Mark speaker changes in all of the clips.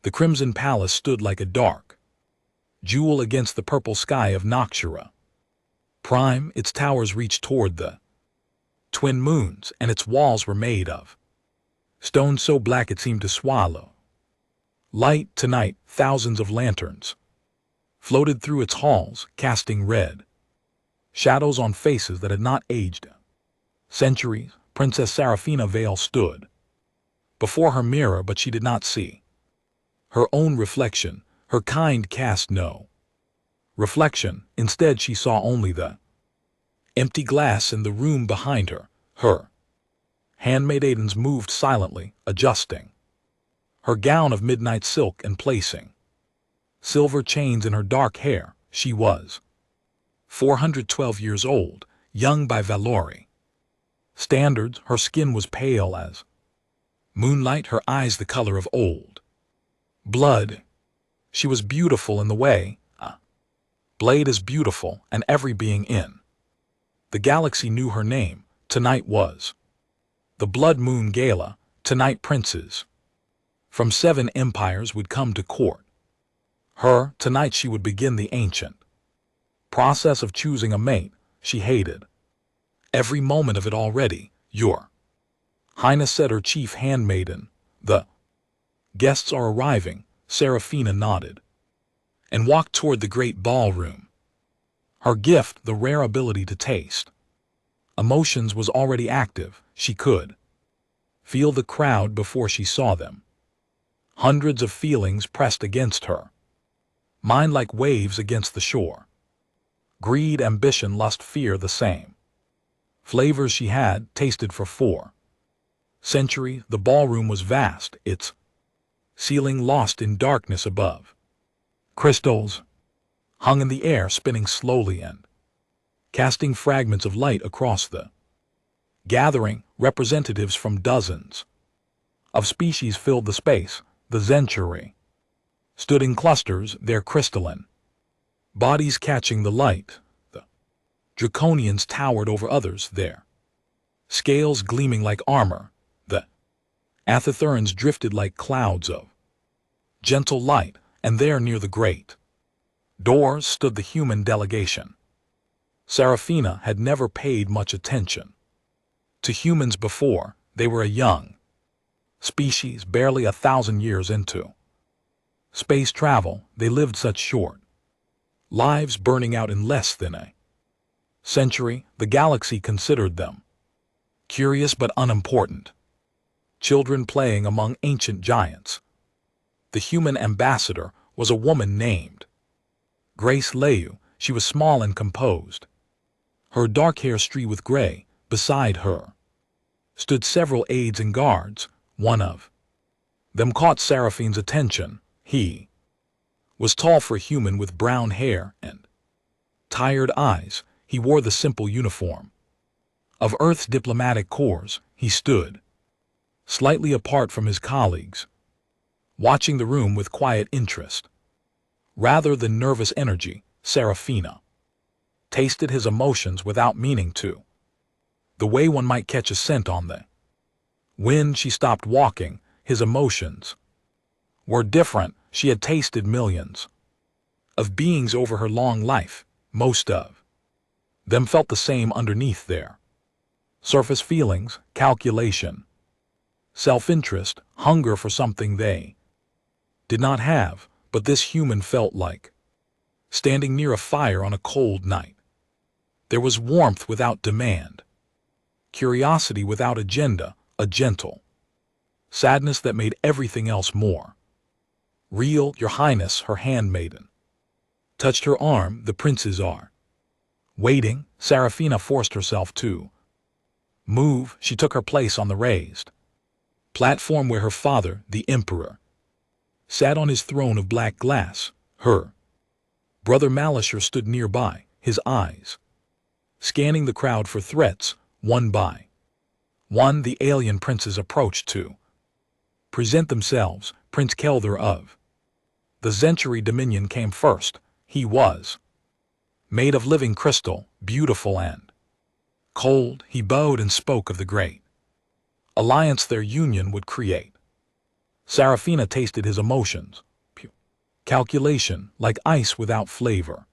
Speaker 1: The Crimson Palace stood like a dark jewel against the purple sky of Noxura. Prime, its towers reached toward the twin moons, and its walls were made of stone so black it seemed to swallow light. Tonight, thousands of lanterns floated through its halls, casting red shadows on faces that had not aged centuries. Princess Seraphina Vale stood before her mirror, but she did not see her own reflection. Her kind cast no reflection. Instead, she saw only the empty glass in the room behind her. Her handmaidens moved silently, adjusting her gown of midnight silk and placing silver chains in her dark hair. She was 412 years old, young by Valori standards. Her skin was pale as moonlight, her eyes the color of old blood. She was beautiful in the way a blade is beautiful, and every being in the galaxy knew her name. Tonight was the Blood Moon Gala. Tonight princes from 7 empires would come to court her. Tonight she would begin the ancient process of choosing a mate. She hated every moment of it already. Your Highness, said her chief handmaiden. The guests are arriving. Seraphina nodded and walked toward the great ballroom. Her gift, the rare ability to taste emotions, was already active. She could feel the crowd before she saw them. Hundreds of feelings pressed against her mind like waves against the shore. Greed, ambition, lust, fear, the same flavors she had tasted for 4 centuries. The ballroom was vast, its ceiling lost in darkness above. Crystals hung in the air, spinning slowly and casting fragments of light across the gathering. Representatives from dozens of species filled the space. The Zenturi stood in clusters, their crystalline bodies catching the light. The Draconians towered over others, their scales gleaming like armor. The Athethurans drifted like clouds of gentle light, and there near the great doors stood the human delegation. Seraphina had never paid much attention to humans before. They were a young species, barely 1,000 years into space travel. They lived such short lives, burning out in less than a century. The galaxy considered them curious but unimportant children playing among ancient giants. The human ambassador was a woman named Grace Leu. She was small and composed, her dark hair streaked with gray. Beside her stood several aides and guards. One of them caught Seraphina's attention. He was tall for a human, with brown hair and tired eyes. He wore the simple uniform of Earth's diplomatic corps. He stood slightly apart from his colleagues, watching the room with quiet interest rather than nervous energy. Seraphina tasted his emotions without meaning to, the way one might catch a scent on the wind. She stopped walking. His emotions were different. She had tasted millions of beings over her long life. Most of them felt the same underneath their surface feelings: calculation, self-interest, hunger for something they did not have. But this human felt like standing near a fire on a cold night. There was warmth without demand, curiosity without agenda, a gentle sadness that made everything else more real. Your Highness, her handmaiden touched her arm. The princes are waiting. Seraphina forced herself to move. She took her place on the raised platform where her father, the Emperor, sat on his throne of black glass. Her brother Malishar stood nearby, his eyes scanning the crowd for threats. One by one, the alien princes approached to present themselves. Prince Kelder of the Zenturi Dominion came first. He was made of living crystal, beautiful and cold. He bowed and spoke of the great alliance their union would create. Serafina tasted his emotions. Calculation, like ice without flavor.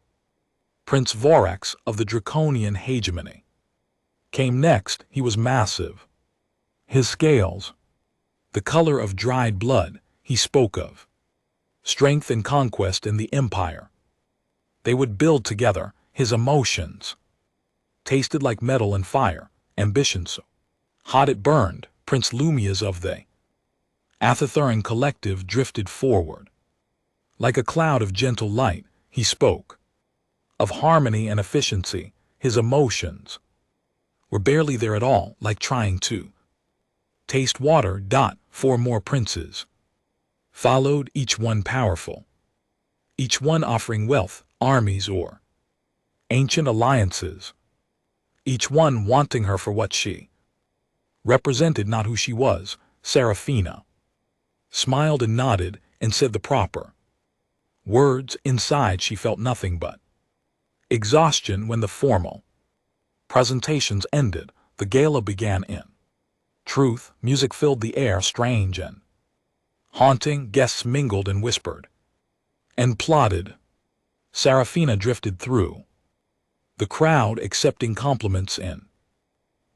Speaker 1: Prince Vorax of the Draconian hegemony came next. He was massive. His scales, the color of dried blood, he spoke of strength and conquest in the empire. They would build together. His emotions tasted like metal and fire, ambition so hot it burned. Prince Lumias of the Athathuran collective drifted forward. Like a cloud of gentle light, he spoke of harmony and efficiency. His emotions were barely there at all, like trying to taste water. 4 more princes followed, each one powerful, each one offering wealth, armies, or ancient alliances, each one wanting her for what she represented, not who she was. Serafina smiled and nodded and said the proper words. Inside she felt nothing but exhaustion. When the formal presentations ended, the gala began. In truth, music filled the air, strange and haunting. Guests mingled and whispered and plotted. Serafina drifted through the crowd, accepting compliments and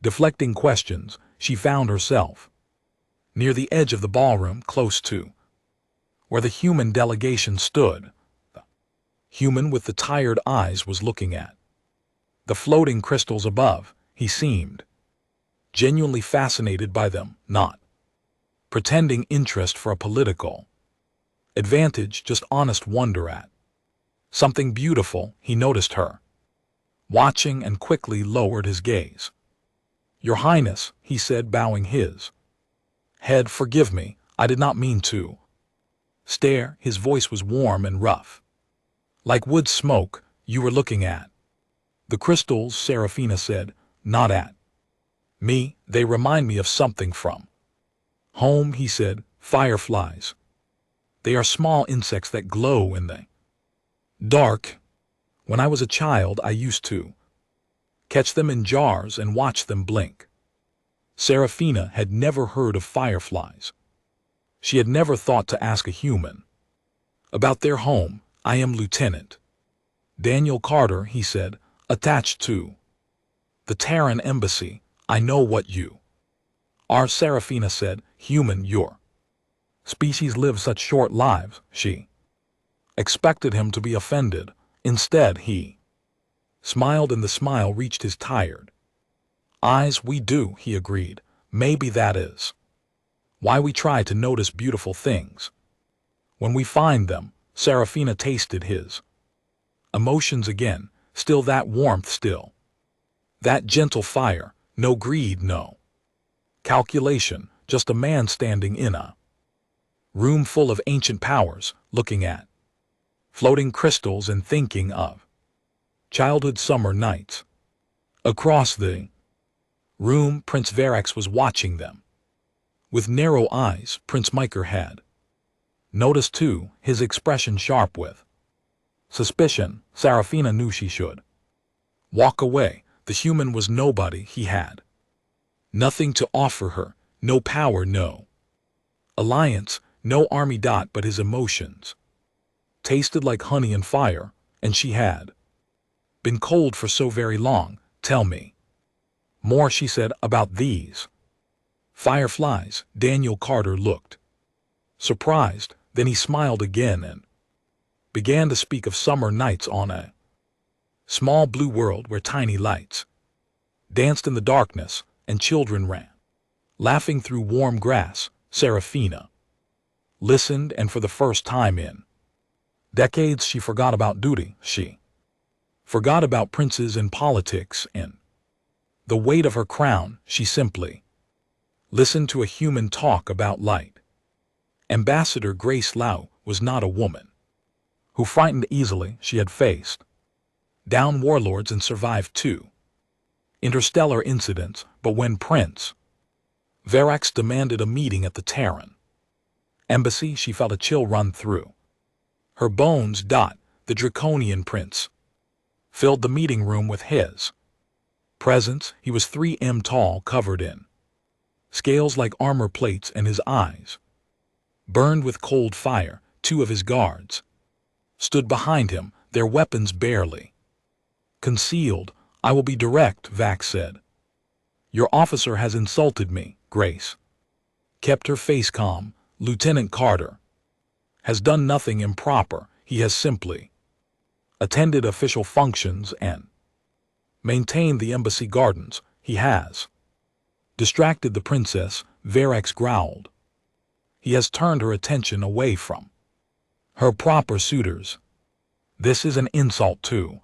Speaker 1: deflecting questions. She found herself near the edge of the ballroom, close to where the human delegation stood. The human with the tired eyes was looking at the floating crystals above. He seemed genuinely fascinated by them, not pretending interest for a political advantage, just honest wonder at something beautiful. He noticed her watching and quickly lowered his gaze. "Your Highness," he said, bowing his head, "forgive me, I did not mean to stare." His voice was warm and rough, like wood smoke. "You were looking at the crystals," Serafina said, "not at me. They remind me of something from home," he said. "Fireflies. They are small insects that glow in the dark. When I was a child, I used to catch them in jars and watch them blink." Serafina had never heard of fireflies. She had never thought to ask a human about their home. "I am Lieutenant Daniel Carter," he said, "attached to the Terran embassy. I know what you are." Serafina said, "Human, your species live such short lives." She expected him to be offended. Instead, he smiled, and the smile reached his tired eyes. "We do," he agreed. "Maybe that is why we try to notice beautiful things when we find them." Serafina tasted his emotions again. Still that warmth, still that gentle fire. No greed, no calculation, just a man standing in a room full of ancient powers, looking at floating crystals and thinking of childhood summer nights. Across the room, Prince Vorax was watching them with narrow eyes. Prince Miker had noticed too, his expression sharp with suspicion. Serafina knew she should walk away. The human was nobody. He had nothing to offer her, no power, no alliance, no army. But his emotions tasted like honey and fire, and she had been cold for so very long. "Tell me more," she said, "about these fireflies." Daniel Carter looked surprised. Then he smiled again and began to speak of summer nights on a small blue world where tiny lights danced in the darkness and children ran laughing through warm grass. Serafina listened, and for the first time in decades she forgot about duty. She forgot about princes and politics and the weight of her crown. She simply listened to a human talk about light. Ambassador Grace Lau was not a woman who frightened easily. She had faced down warlords and survived 2 interstellar incidents. But when Prince Vorax demanded a meeting at the Terran embassy, she felt a chill run through her bones. The Draconian prince filled the meeting room with his presence. He was 3 m tall, covered in scales like armor plates, and his eyes Burned with cold fire, 2 of his guards stood behind him, their weapons barely concealed. I will be direct, Vax said. Your officer has insulted me. Grace kept her face calm. Lieutenant Carter has done nothing improper. He has simply attended official functions and maintained the embassy gardens. He has distracted the princess, Verax growled. He has turned her attention away from her proper suitors. This is an insult to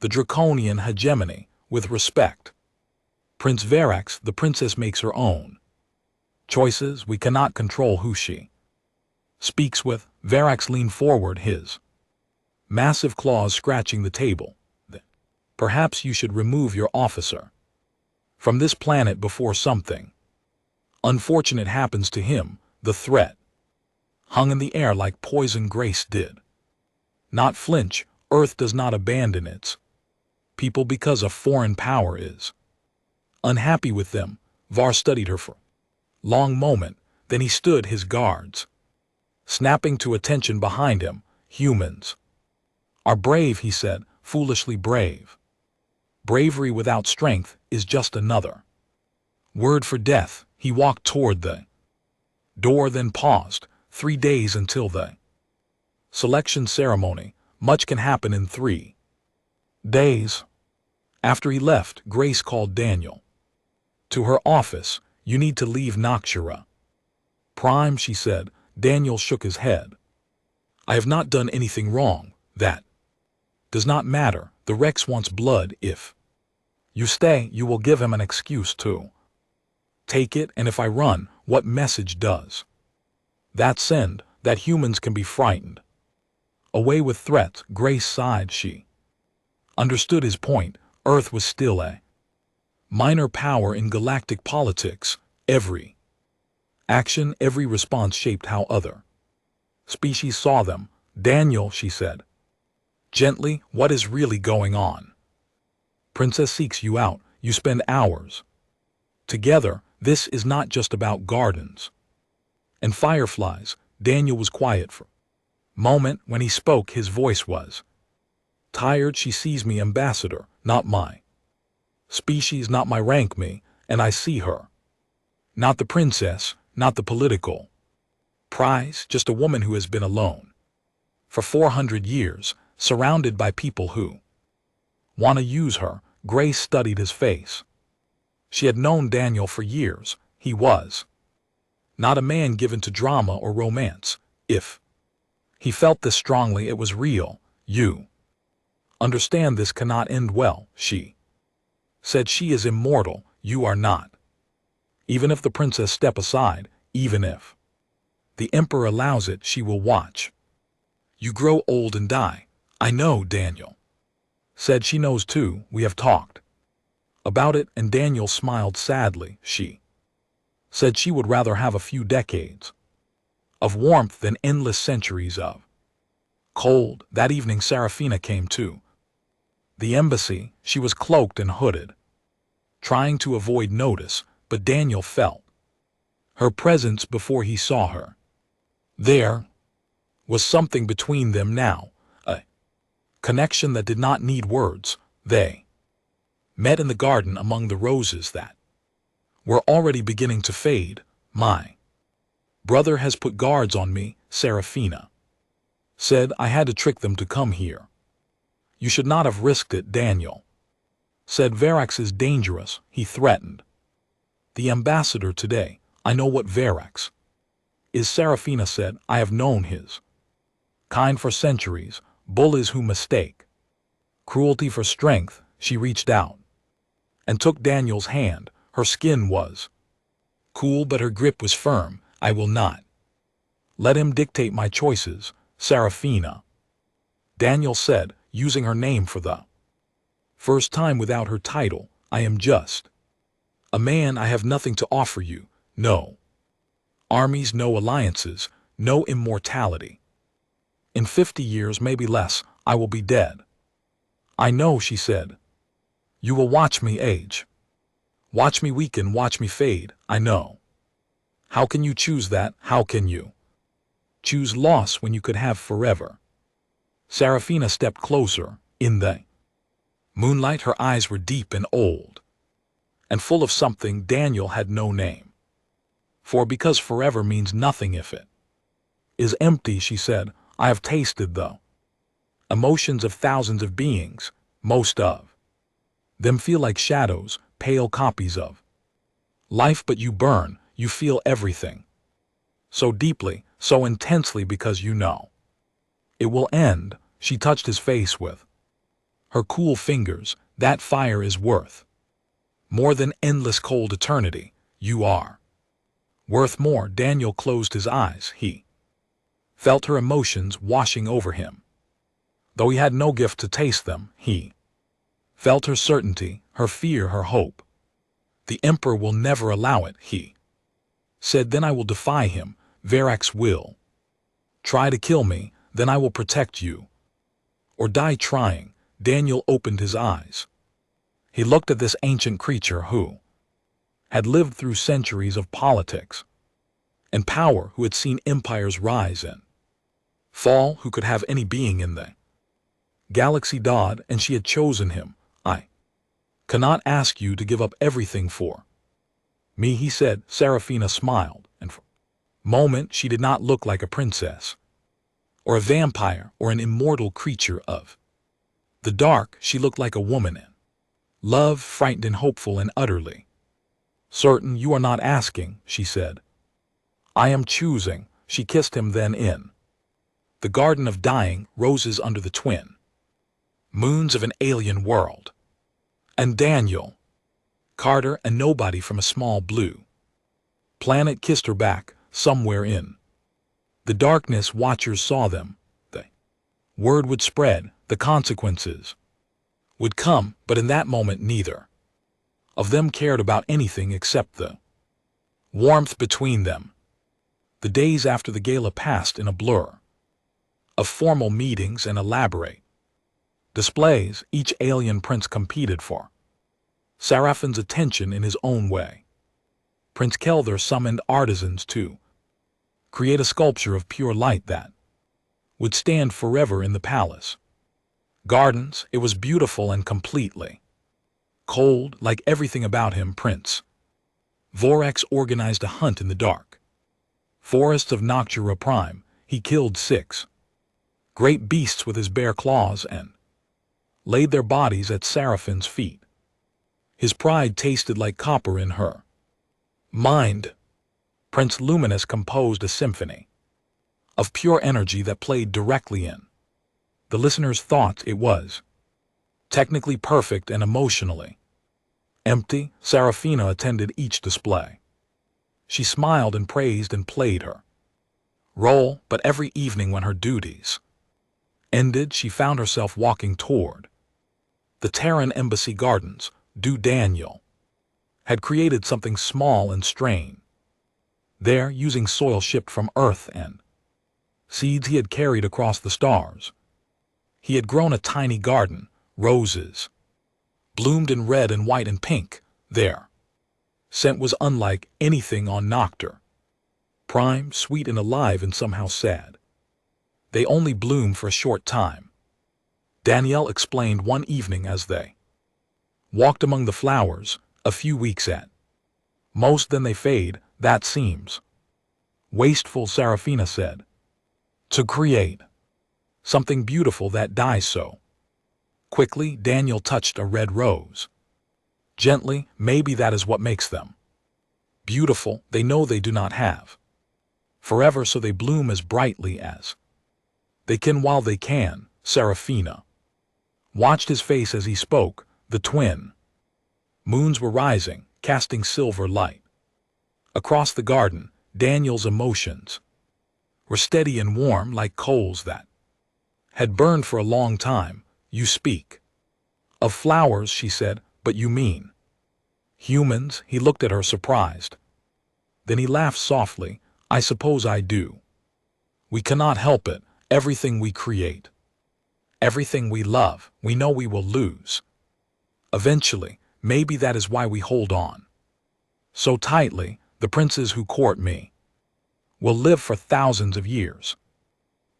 Speaker 1: the draconian hegemony. With respect, Prince Verax, the princess makes her own choices. We cannot control who she speaks with. Verax leaned forward, his massive claws scratching the table. Perhaps you should remove your officer from this planet before something unfortunate happens to him. The threat hung in the air like poison. Grace did not flinch. Earth does not abandon its people because a foreign power is unhappy with them. Var studied her for a long moment, then he stood his guards, snapping to attention behind him. Humans are brave, he said, foolishly brave. Bravery without strength is just another word for death. He walked toward the door, then paused. 3 days until the selection ceremony. Much can happen in 3 days. After he left, Grace called Daniel to her office. You need to leave Noxura Prime, she said. Daniel shook his head. I have not done anything wrong. That does not matter. The Rex wants blood. If you stay, you will give him an excuse to take it, and if I run, what message does that send? That humans can be frightened away with threats. Grace sighed. She understood his point. Earth was still a minor power in galactic politics. Every action, every response shaped how other species saw them. Daniel, she said gently, what is really going on? Princess seeks you out. You spend hours together. This is not just about gardens and fireflies. Daniel was quiet for a moment. When he spoke, his voice was tired. She sees me, ambassador, not my species, not my rank, me, and I see her. Not the princess, not the political prize, just a woman who has been alone for 400 years, surrounded by people who want to use her. Grace studied his face. She had known Daniel for years. He was not a man given to drama or romance. If he felt this strongly, it was real. You understand this cannot end well, she said. She is immortal. You are not. Even if the princess step aside, even if the emperor allows it, she will watch you grow old and die. I know, Daniel said. She knows too. We have talked about it, and Daniel smiled sadly. She said she would rather have a few decades of warmth than endless centuries of cold. That evening, Serafina came to the embassy. She was cloaked and hooded, trying to avoid notice, but Daniel felt her presence before he saw her. There was something between them now, a connection that did not need words. They met in the garden among the roses that were already beginning to fade. My brother has put guards on me, Serafina said. I had to trick them to come here. You should not have risked it, Daniel said. Verax is dangerous, he threatened. The ambassador today. I know what Verax is, Serafina said. I have known his kind for centuries. Bullies who mistake cruelty for strength. She reached out and took Daniel's hand. Her skin was cool, but her grip was firm. I will not let him dictate my choices, Serafina, Daniel said, using her name for the first time without her title. I am just a man. I have nothing to offer you. No armies, no alliances, no immortality. In 50 years, maybe less, I will be dead. I know, she said. You will watch me age. Watch me weaken, watch me fade. I know. How can you choose that? How can you Choose loss when you could have forever. Seraphina stepped closer. In the moonlight, her eyes were deep and old, and full of something Daniel had no name. For because forever means nothing if it is empty, she said, I have tasted the emotions of thousands of beings. Most of them feel like shadows, pale copies of life, but you burn, you feel everything. So deeply, so intensely, because you know it will end. She touched his face with her cool fingers. That fire is worth more than endless cold eternity. You are worth more. Daniel closed his eyes. He felt her emotions washing over him. Though he had no gift to taste them, he felt her certainty, her fear, her hope. The Emperor will never allow it, he said. Then I will defy him. Verax will try to kill me, then I will protect you. Or die trying. Daniel opened his eyes. He looked at this ancient creature who had lived through centuries of politics and power, who had seen empires rise and fall, who could have any being in the galaxy Dodd, and she had chosen him. I cannot ask you to give up everything for me, he said. Seraphina smiled, and for a moment she did not look like a princess, or a vampire, or an immortal creature of the dark. She looked like a woman in love, frightened and hopeful and utterly certain. You are not asking, she said. I am choosing. She kissed him. Then in the garden of dying, roses under the twin moons of an alien world, and Daniel Carter, a nobody from a small blue planet, kissed her back. Somewhere in the darkness, watchers saw them. The word would spread, the consequences would come, but in that moment neither of them cared about anything except the warmth between them. The days after the gala passed in a blur of formal meetings and elaborate displays. Each alien prince competed for Seraphine's attention in his own way. Prince Kelthar summoned artisans to create a sculpture of pure light that would stand forever in the palace gardens. It was beautiful and completely cold, like everything about him. Prince Vorax organized a hunt in the dark forests of Noctura Prime. He killed 6 great beasts with his bare claws and laid their bodies at Seraphine's feet. His pride tasted like copper in her mind. Prince Luminous composed a symphony of pure energy that played directly in the listener's thoughts. It was technically perfect and emotionally empty. Seraphina attended each display. She smiled and praised and played her role, but every evening when her duties ended, she found herself walking toward the Terran Embassy Gardens. Daniel had created something small and strange there, using soil shipped from Earth and seeds he had carried across the stars. He had grown a tiny garden. Roses bloomed in red and white and pink. Their scent was unlike anything on Noctura Prime, sweet and alive and somehow sad. They only bloom for a short time, Danielle explained one evening as they walked among the flowers. A few weeks at most, then they fade. That seems wasteful, Seraphina said. To create something beautiful that dies so quickly. Daniel touched a red rose gently. Maybe that is what makes them beautiful. They know they do not have forever, so they bloom as brightly as they can while they can. Seraphina watched his face as he spoke. The twin moons were rising, casting silver light across the garden. Daniel's emotions were steady and warm, like coals that had burned for a long time. You speak of flowers, she said, but you mean humans? He looked at her, surprised. Then he laughed softly. I suppose I do. We cannot help it. Everything we create, everything we love, we know we will lose eventually. Maybe that is why we hold on so tightly. The princes who court me will live for thousands of years.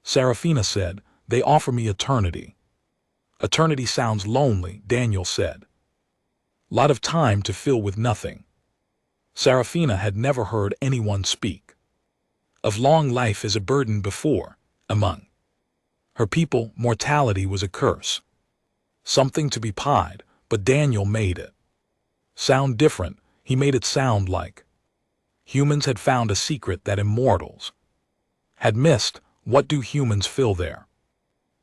Speaker 1: Seraphina said, they offer me eternity. Eternity sounds lonely, Daniel said. Lot of time to fill with nothing. Seraphina had never heard anyone speak of long life as a burden before. Among her people, mortality was a curse. Something to be pied, but Daniel made it sound different. He made it sound like humans had found a secret that immortals had missed. What do humans fill their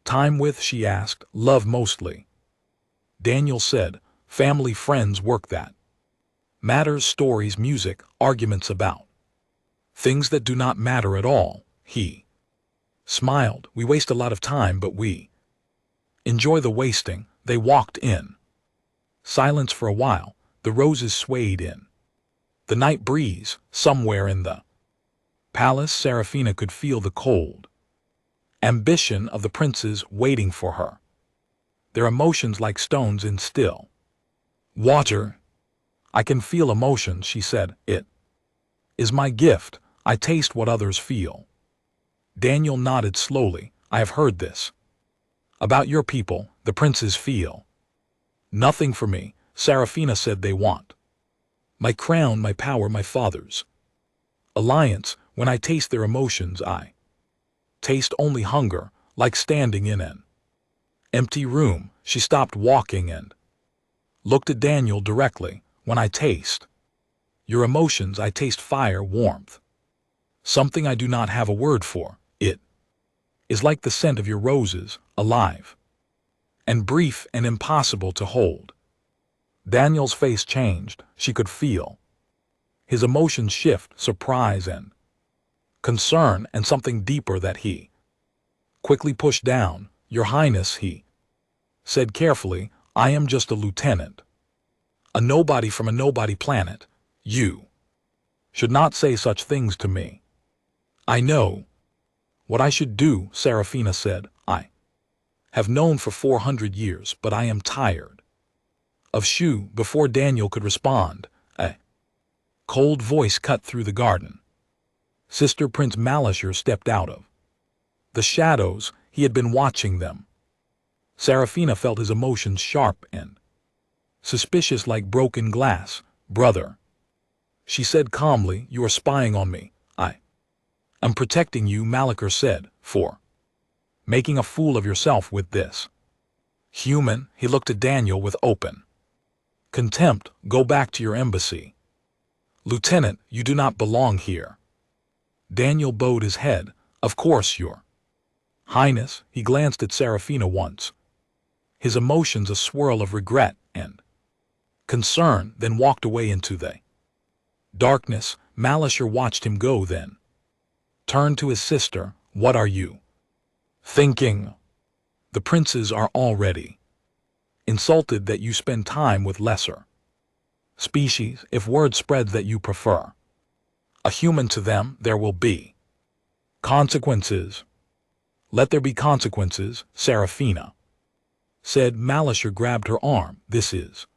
Speaker 1: time with, she asked. Love mostly. Daniel said, family, friends, work that matters, stories, music, arguments about things that do not matter at all. He smiled. We waste a lot of time, but we enjoy the wasting. They walked in silence for a while. The roses swayed in the night breeze. Somewhere in the palace, Seraphina could feel the cold ambition of the princes waiting for her. Their emotions like stones in still water. I can feel emotion, she said. It is my gift. I taste what others feel. Daniel nodded slowly. I have heard this about your people. The princes feel nothing for me. Seraphina said, they want my crown, my power, my father's alliance. When I taste their emotions, I taste only hunger, like standing in an empty room. She stopped walking and looked at Daniel directly. When I taste your emotions, I taste fire, warmth, something I do not have a word for. It is like the scent of your roses, alive and brief and impossible to hold. Daniel's face changed. She could feel his emotions shift, surprise and concern, and something deeper that he quickly pushed down. Your Highness, he said carefully, I am just a lieutenant, a nobody from a nobody planet. You should not say such things to me. I know what I should do, Seraphina said. I have known for 400 years, but I am tired of Shu. Before Daniel could respond, a cold voice cut through the garden. Sister Prince Malashir stepped out of the shadows. He had been watching them. Seraphina felt his emotions sharp and suspicious like broken glass. Brother, she said calmly, you are spying on me. I am protecting you, Malachir said, for making a fool of yourself with this human. He looked at Daniel with open contempt. Go back to your embassy. Lieutenant, you do not belong here. Daniel bowed his head. Of course, your Highness. He glanced at Seraphina once, his emotions a swirl of regret and concern, then walked away into the darkness. Malashir watched him go, then turned to his sister. What are you thinking? The princes are already insulted that you spend time with lesser species. If word spreads that you prefer a human to them, there will be consequences. Let there be consequences, Seraphina said. Malashir grabbed her arm. This is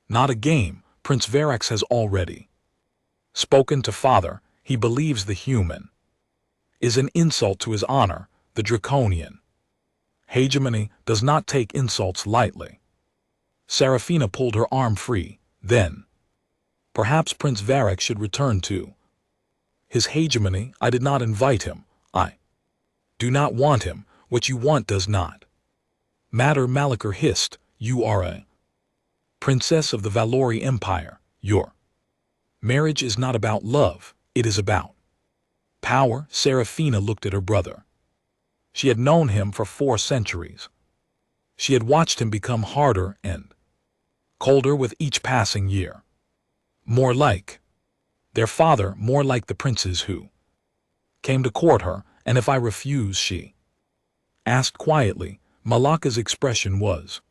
Speaker 1: not a game. Prince Verax has already spoken to father. He believes the human is an insult to his honor. The draconian hegemony does not take insults lightly. Seraphina pulled her arm free. Then perhaps Prince Verax should return to his hegemony. I did not invite him. I do not want him. What you want does not matter, Malachir hissed. You are a princess of the Valori Empire. Your marriage is not about love. It is about power. Seraphina looked at her brother. She had known him for 4 centuries. She had watched him become harder and colder with each passing year. More like their father, more like the princes who came to court her. And if I refuse, she asked quietly. Malaka's expression was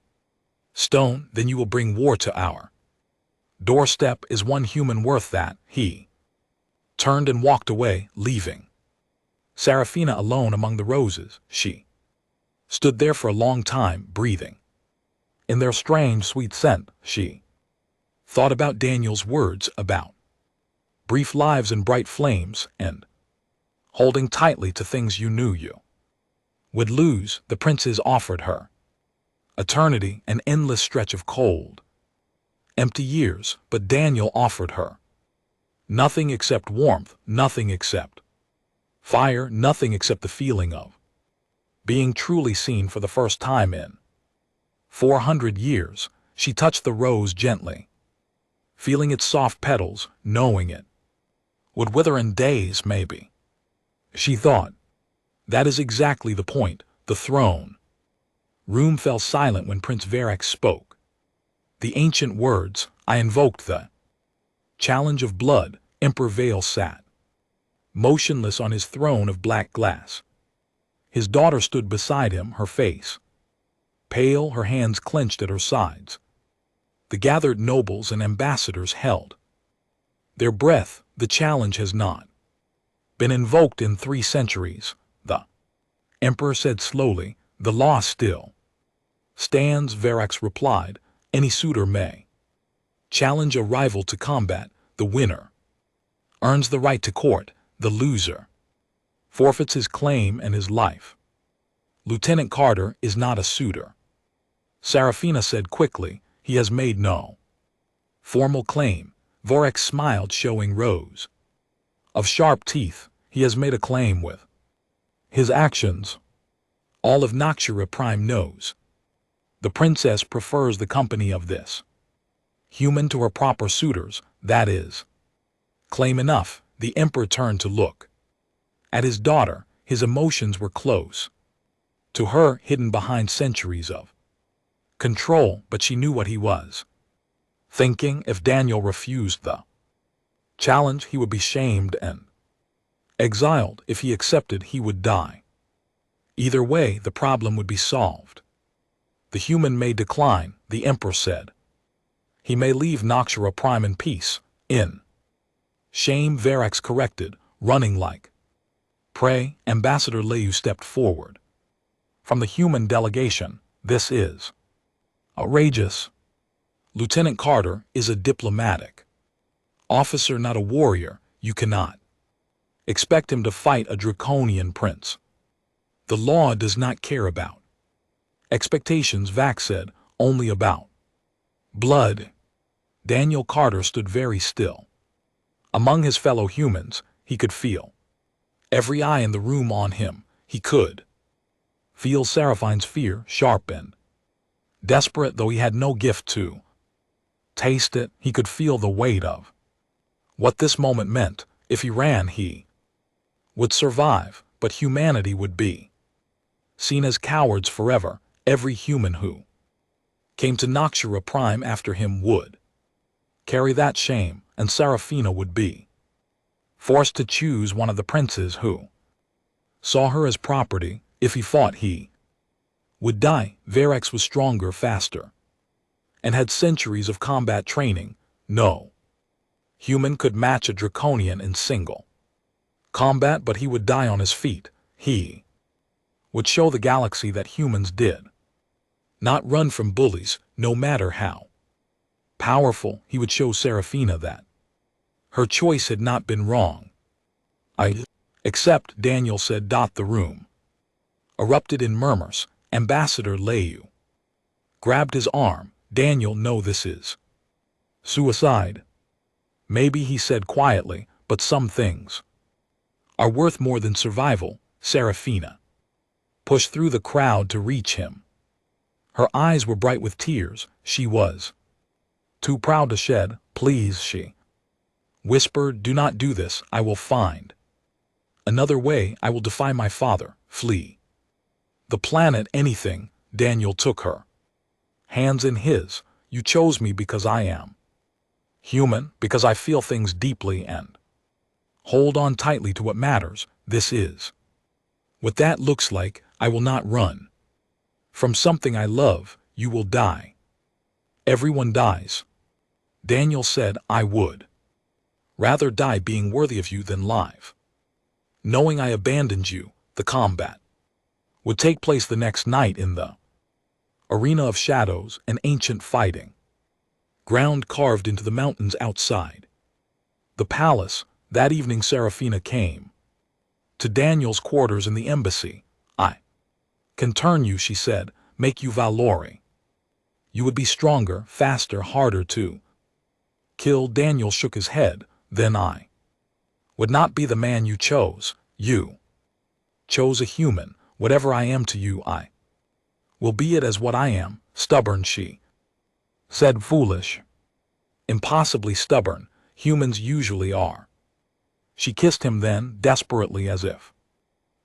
Speaker 1: stone. Then you will bring war to our doorstep. Is one human worth that? He turned and walked away, leaving Seraphina alone among the roses. She stood there for a long time, breathing in their strange, sweet scent. She thought about Daniel's words about brief lives and bright flames, and holding tightly to things you knew you would lose. The princes offered her eternity, an endless stretch of cold, empty years, but Daniel offered her nothing except warmth, nothing except fire, nothing except the feeling of being truly seen for the first time in 400 years. She touched the rose gently, feeling its soft petals, knowing it would wither in days, maybe. She thought, that is exactly the point. The throne room fell silent when Prince Verax spoke. The ancient words, I invoked the challenge of blood. Emperor Vale sat motionless on his throne of black glass. His daughter stood beside him, her face pale, her hands clenched at her sides. The gathered nobles and ambassadors held their breath. The challenge has not been invoked in 3 centuries, the emperor said slowly. The law still stands, Verax replied. Any suitor may challenge a rival to combat. The winner earns the right to court. The loser forfeits his claim and his life. Lieutenant Carter is not a suitor, Serafina said quickly. He has made no formal claim. Verax smiled, showing rows of sharp teeth. He has made a claim with his actions. All of Noxura Prime knows. The princess prefers the company of this human to her proper suitors, that is claim enough. The emperor turned to look at his daughter. His emotions were close to her, hidden behind centuries of control, but she knew what he was thinking. If Daniel refused the challenge, he would be shamed and exiled. If he accepted, he would die. Either way, the problem would be solved. The human may decline, the emperor said. He may leave Noxura Prime in peace. In shame, Verax corrected, running like prey. Ambassador Leyu stepped forward from the human delegation. This is outrageous. Lieutenant Carter is a diplomatic officer, not a warrior. You cannot expect him to fight a draconian prince. The law does not care about expectations, Vax said, only about blood. Daniel Carter stood very still. Among his fellow humans, he could feel every eye in the room on him. He could feel Seraphine's fear, sharp and desperate. Though he had no gift to taste it, he could feel the weight of what this moment meant. If he ran, he would survive, but humanity would be seen as cowards forever. Every human who came to Noxura Prime after him would carry that shame, and Serafina would be forced to choose one of the princes who saw her as property. If he fought, he would die. Verax was stronger, faster, and had centuries of combat training. No human could match a draconian in single combat, but he would die on his feet. He would show the galaxy that humans did not run from bullies, no matter how powerful. He would show Serafina that her choice had not been wrong. I accept, Daniel said. The room erupted in murmurs. Ambassador Leyu grabbed his arm. Daniel, no, this is suicide. Maybe, he said quietly, but some things are worth more than survival. Serafina pushed through the crowd to reach him. Her eyes were bright with tears. She was too proud to shed. Please, she whispered, do not do this. I will find another way. I will defy my father, flee the planet, anything. Daniel took her hands in his. You chose me because I am human, because I feel things deeply and hold on tightly to what matters. This is what that looks like. I will not run from something I love. You will die. Everyone dies. Daniel said, I would rather die being worthy of you than live knowing I abandoned you. The combat would take place the next night in the arena of shadows, an ancient fighting ground carved into the mountains outside the palace. That evening Serafina came to Daniel's quarters in the embassy. I can turn you, she said, make you Valori. You would be stronger, faster, harder to kill. Daniel shook his head. Then I would not be the man you chose. You chose a human. Whatever I am to you, I will be it as what I am. Stubborn, she said. Foolish. Impossibly stubborn. Humans usually are. She kissed him then, desperately, as if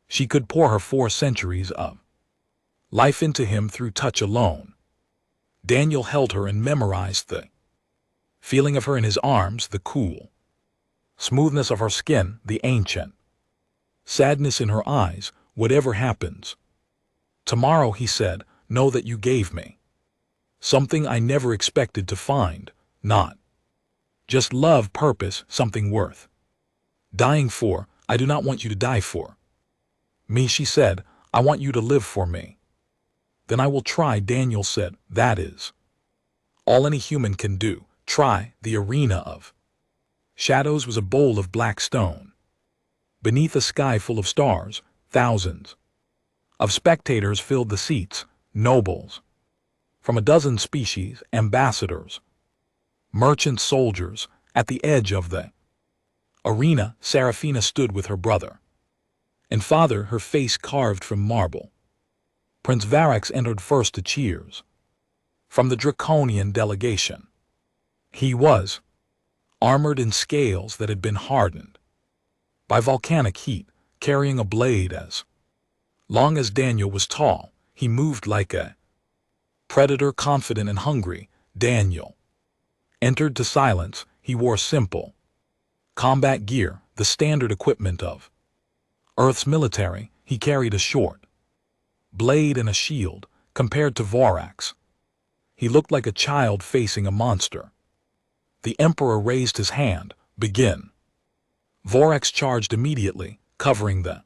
Speaker 1: she could pour her 4 centuries of life into him through touch alone. Daniel held her and memorized the feeling of her in his arms, the cool smoothness of her skin, the ancient sadness in her eyes. Whatever happens tomorrow, he said, know that you gave me something I never expected to find. Not just love, purpose, something worth dying for. I do not want you to die for me, she said. I want you to live for me. Then I will try, Daniel said. That is all any human can do. Try. The arena of shadows was a bowl of black stone. Beneath a sky full of stars, thousands of spectators filled the seats, nobles from a dozen species, ambassadors, merchant soldiers. At the edge of the arena, Serafina stood with her brother and father, her face carved from marble. Prince Varax entered first to cheers from the draconian delegation. He was armored in scales that had been hardened by volcanic heat, carrying a blade as long as Daniel was tall. He moved like a predator, confident and hungry. Daniel entered to silence. He wore simple combat gear, the standard equipment of Earth's military. He carried a short blade and a shield. Compared to Varax, he looked like a child facing a monster. The Emperor raised his hand. Begin. Varax charged immediately, covering the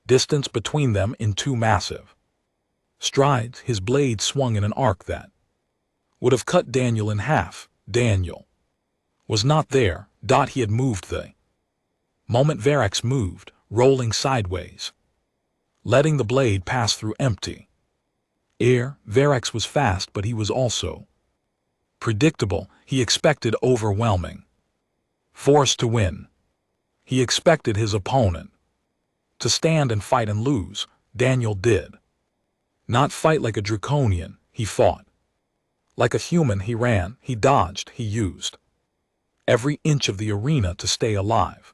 Speaker 1: distance between them in 2 massive strides. His blade swung in an arc that would have cut Daniel in half. Daniel was not there. He had moved the moment Varax moved, rolling sideways, letting the blade pass through empty air. Varax was fast, but he was also predictable. He expected overwhelming force to win. He expected his opponent to stand and fight and lose. Daniel did not fight like a draconian. He fought like a human. He ran, he dodged, he used every inch of the arena to stay alive,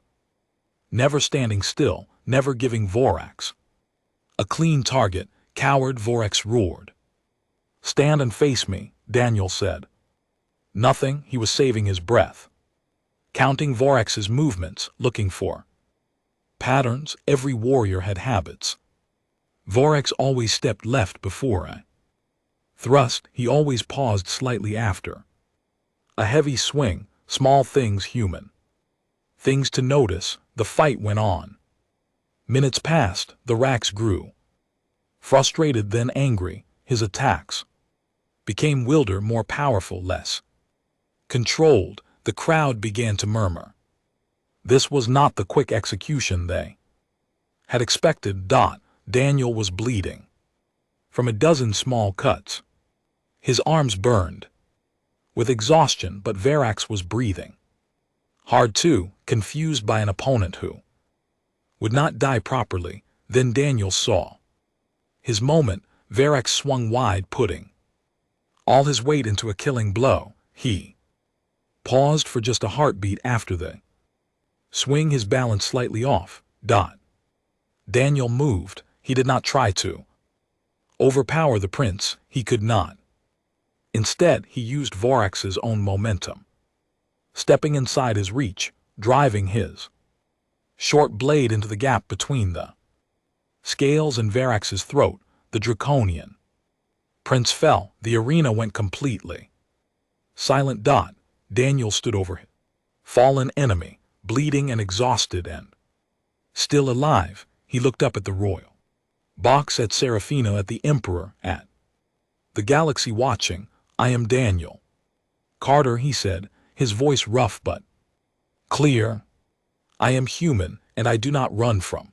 Speaker 1: never standing still, never giving Varax a clean target. Coward, Varax roared. Stand and face me, Daniel said. Nothing. He was saving his breath, counting Varax's movements, looking for patterns. Every warrior had habits. Varax always stepped left before a thrust. He always paused slightly after a heavy swing. Small things, human things to notice. The fight went on. Minutes passed. The Rax grew frustrated, then angry. His attacks became wilder, more powerful, less controlled. The crowd began to murmur. This was not the quick execution they had expected. Daniel was bleeding from a dozen small cuts. His arms burned with exhaustion, but Varax was breathing hard too, confused by an opponent who would not die properly. Then Daniel saw his moment. Varax swung wide, putting all his weight into a killing blow. He paused for just a heartbeat after the swing, his balance slightly off. Daniel moved. He did not try to overpower the prince. He could not. Instead, he used Varax's own momentum, stepping inside his reach, driving his short blade into the gap between the scales and Varax's throat. The draconian prince fell. The arena went completely silent. Daniel stood over him, fallen enemy, bleeding and exhausted and still alive. He looked up at the royal box, at Serafina, at the Emperor, at the galaxy watching. I am Daniel Carter, he said, his voice rough but clear. I am human, and I do not run from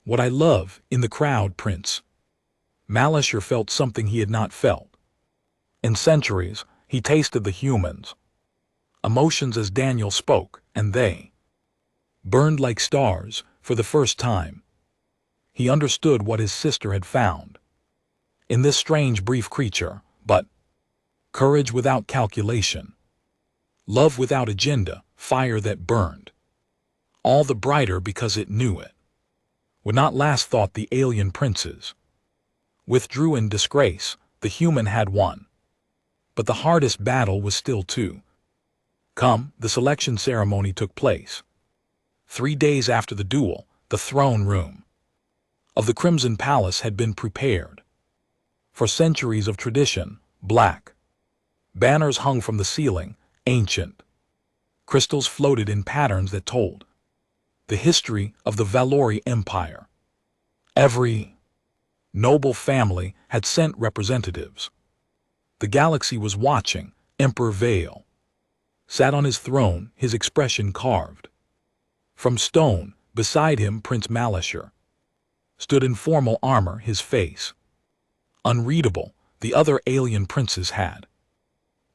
Speaker 1: What I love in the crowd, Prince. Malishar felt something he had not felt. In centuries, he tasted the humans' emotions as Daniel spoke, and they burned like stars for the first time. He understood what his sister had found in this strange, brief creature, but courage without calculation, love without agenda, fire that burned, all the brighter because it knew it would not last. Thought the alien princes withdrew in disgrace. The human had won. But the hardest battle was still to come. The selection ceremony took place. 3 days after the duel, the throne room of the Crimson Palace had been prepared. For centuries of tradition, black banners hung from the ceiling, ancient crystals floated in patterns that told the history of the Valori Empire. Every noble family had sent representatives. The galaxy was watching. Emperor Vale sat on his throne, his expression carved from stone. Beside him, Prince Malishar stood in formal armor, his face unreadable. The other alien princes had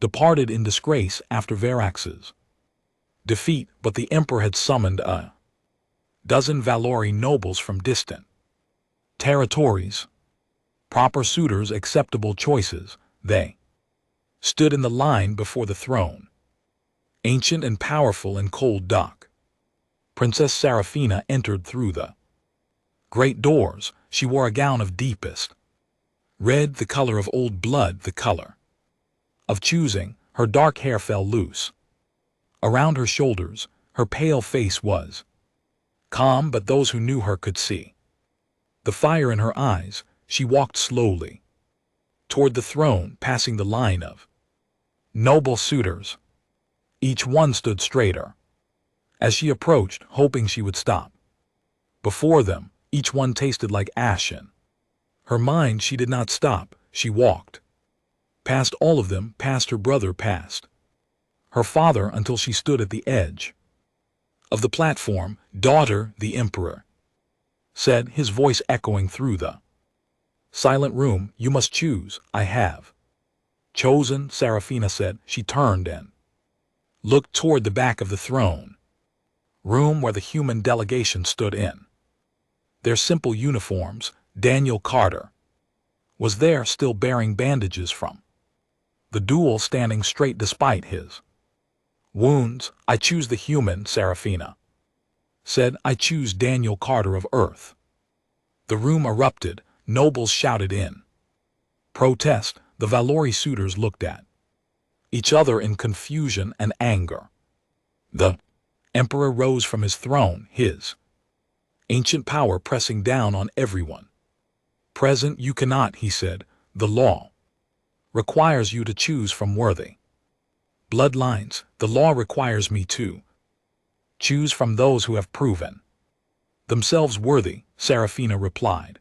Speaker 1: departed in disgrace after Verax's defeat, but the Emperor had summoned a dozen Valori nobles from distant territories, proper suitors, acceptable choices. They stood in the line before the throne, ancient and powerful and cold dark. Princess Seraphina entered through the great doors. She wore a gown of deepest red, the color of old blood, the color of choosing. Her dark hair fell loose around her shoulders. Her pale face was calm, but those who knew her could see the fire in her eyes. She walked slowly toward the throne, passing the line of noble suitors. Each one stood straighter as she approached, hoping she would stop. Before them, each one tasted like ashen. Her mind, she did not stop. She walked past all of them, past her brother, past her father, until she stood at the edge of the platform. Daughter, the Emperor said, his voice echoing through the silent room. You must choose. I have chosen, Seraphina said. She turned and looked toward the back of the throne room where the human delegation stood in their simple uniforms. Daniel Carter was there, still bearing bandages from the duel, standing straight despite his wounds. I choose the human, Seraphina said. I choose Daniel Carter of Earth. The room erupted. Nobles shouted in protest. The Valori suitors looked at each other in confusion and anger. The Emperor rose from his throne, his ancient power pressing down on everyone present. You cannot, he said. The law requires you to choose from worthy bloodlines. The law requires me to choose from those who have proven themselves worthy, Seraphina replied.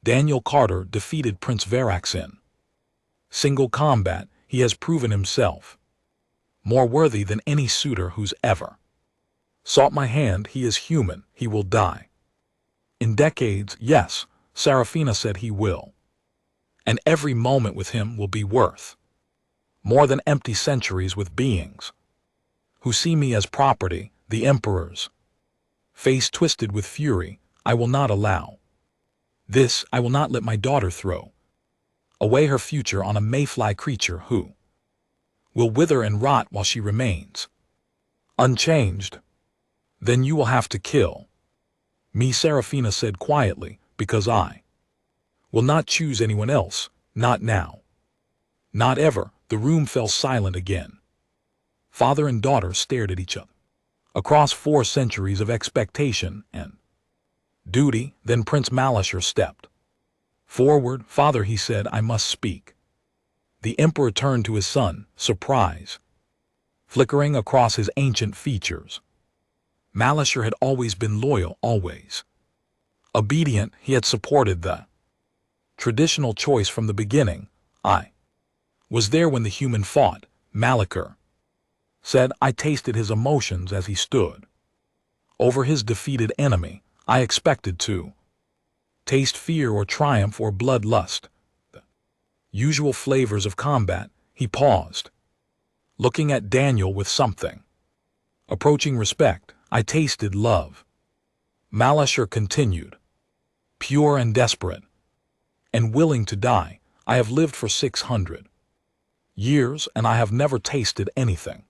Speaker 1: Daniel Carter defeated Prince Verax in single combat. He has proven himself more worthy than any suitor who's ever sought my hand. He is human. He will die in decades. Yes, Seraphina said, he will. And every moment with him will be worth more than empty centuries with beings who see me as property. The Emperor's face twisted with fury. I will not allow this. I will not let my daughter throw away her future on a mayfly creature who will wither and rot while she remains unchanged. Then you will have to kill me, Seraphina said quietly, because I will not choose anyone else, not now, not ever. The room fell silent again. Father and daughter stared at each other across 4 centuries of expectation and duty. Then Prince Malishar stepped forward. Father, he said, I must speak. The Emperor turned to his son, surprise flickering across his ancient features. Malishar had always been loyal, always obedient. He had supported the traditional choice from the beginning. I was there when the human fought, Malachar said. I tasted his emotions as he stood over his defeated enemy. I expected to taste fear or triumph or bloodlust. The usual flavors of combat. He paused, looking at Daniel with something approaching respect. I tasted love. Malashar continued, pure and desperate, and willing to die. I have lived for 600 years, and I have never tasted anything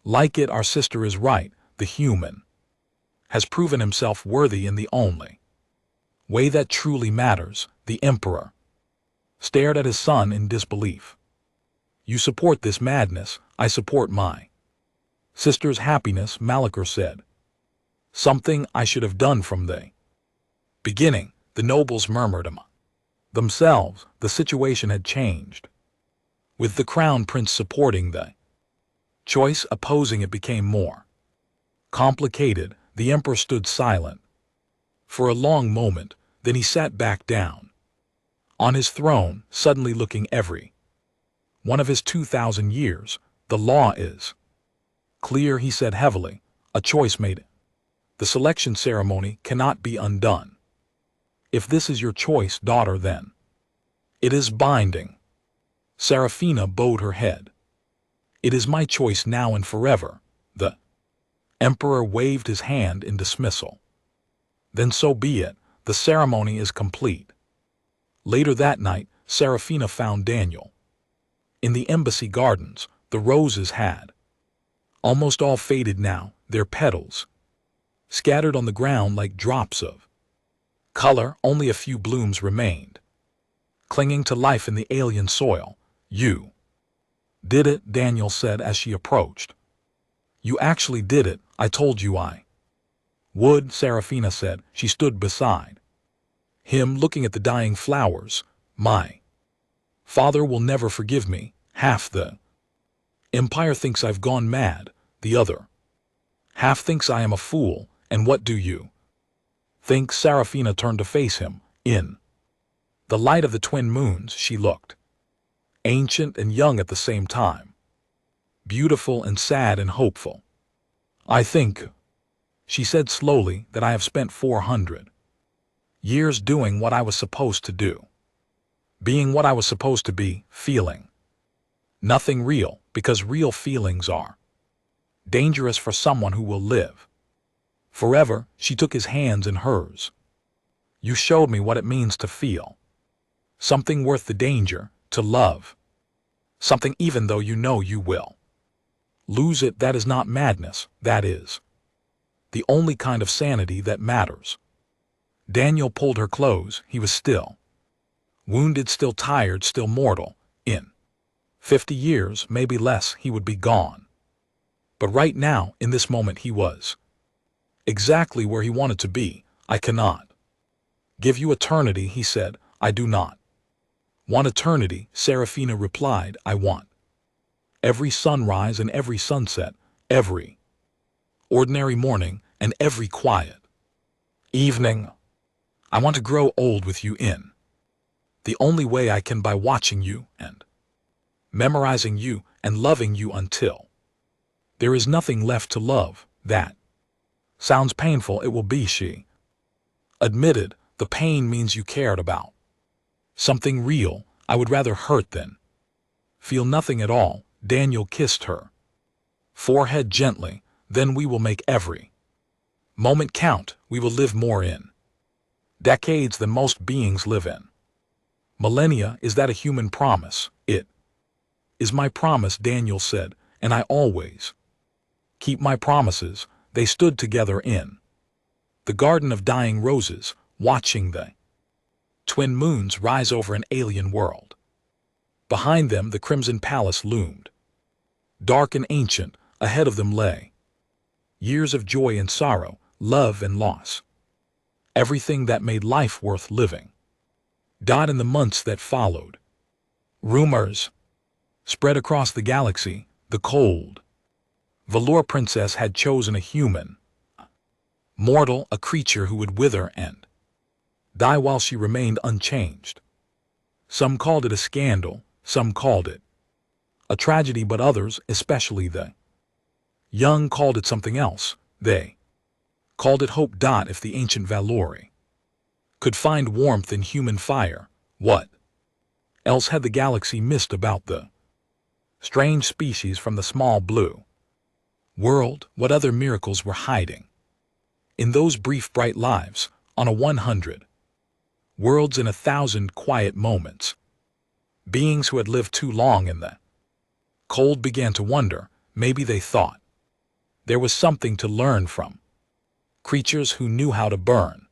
Speaker 1: like it. Our sister is right. The human has proven himself worthy in the only way that truly matters. The Emperor stared at his son in disbelief. You support this madness. I support my sister's happiness, Malachar said. Something I should have done from the beginning. The nobles murmured among themselves. The situation had changed. With the crown prince supporting the choice, opposing it became more complicated. The emperor stood silent for a long moment, then he sat back down on his throne, suddenly looking every one of his 2,000 years. The law is clear, he said heavily. A choice made. The selection ceremony cannot be undone. If this is your choice, daughter, then it is binding. Seraphina bowed her head. It is my choice now and forever. The emperor waved his hand in dismissal. Then so be it. The ceremony is complete. Later that night, Seraphina found Daniel in the embassy gardens. The roses had almost all faded now, their petals scattered on the ground like drops of color. Only a few blooms remained, clinging to life in the alien soil. You did it, Daniel said as she approached. You actually did it. I told you I would, Seraphina said. She stood beside him, looking at the dying flowers. My father will never forgive me. Half the empire thinks I've gone mad. The other half thinks I am a fool. And what do you think? Seraphina turned to face him. In the light of the twin moons, she looked ancient and young at the same time, beautiful and sad and hopeful. I think, she said slowly, that I have spent 400 years doing what I was supposed to do, being what I was supposed to be, feeling nothing real, because real feelings are dangerous for someone who will live forever. She took his hands in hers. You showed me what it means to feel something worth the danger, to love something even though you know you will lose it. That is not madness. That is the only kind of sanity that matters. Daniel pulled her close. He was still wounded, still tired, still mortal. In 50 years, maybe less, he would be gone. But right now, in this moment, he was exactly where he wanted to be. I cannot give you eternity, he said. I do not want eternity, Seraphina replied. I want every sunrise and every sunset, every ordinary morning and every quiet evening. I want to grow old with you in the only way I can, by watching you and memorizing you and loving you until there is nothing left to love. That sounds painful. It will be, she admitted. The pain means you cared about something real. I would rather hurt than feel nothing at all. Daniel kissed her forehead gently. Then we will make every moment count. We will live more in decades than most beings live in millennia. Is that a human promise? It is my promise, Daniel said, and I always keep my promises. They stood together in the garden of dying roses, watching the twin moons rise over an alien world. Behind them, the Crimson Palace loomed, dark and ancient. Ahead of them lay years of joy and sorrow, love and loss. Everything that made life worth living died in the months that followed. Rumors spread across the galaxy. The cold Valor princess had chosen a human, mortal, a creature who would wither and die while she remained unchanged. Some called it a scandal, some called it a tragedy, but others, especially the young, called it something else. They called it Hope. If the ancient Valori could find warmth in human fire, what else had the galaxy missed about the strange species from the small blue world? What other miracles were hiding in those brief bright lives on a 100 worlds in 1,000 quiet moments? Beings who had lived too long in the cold began to wonder. Maybe they thought there was something to learn from creatures who knew how to burn.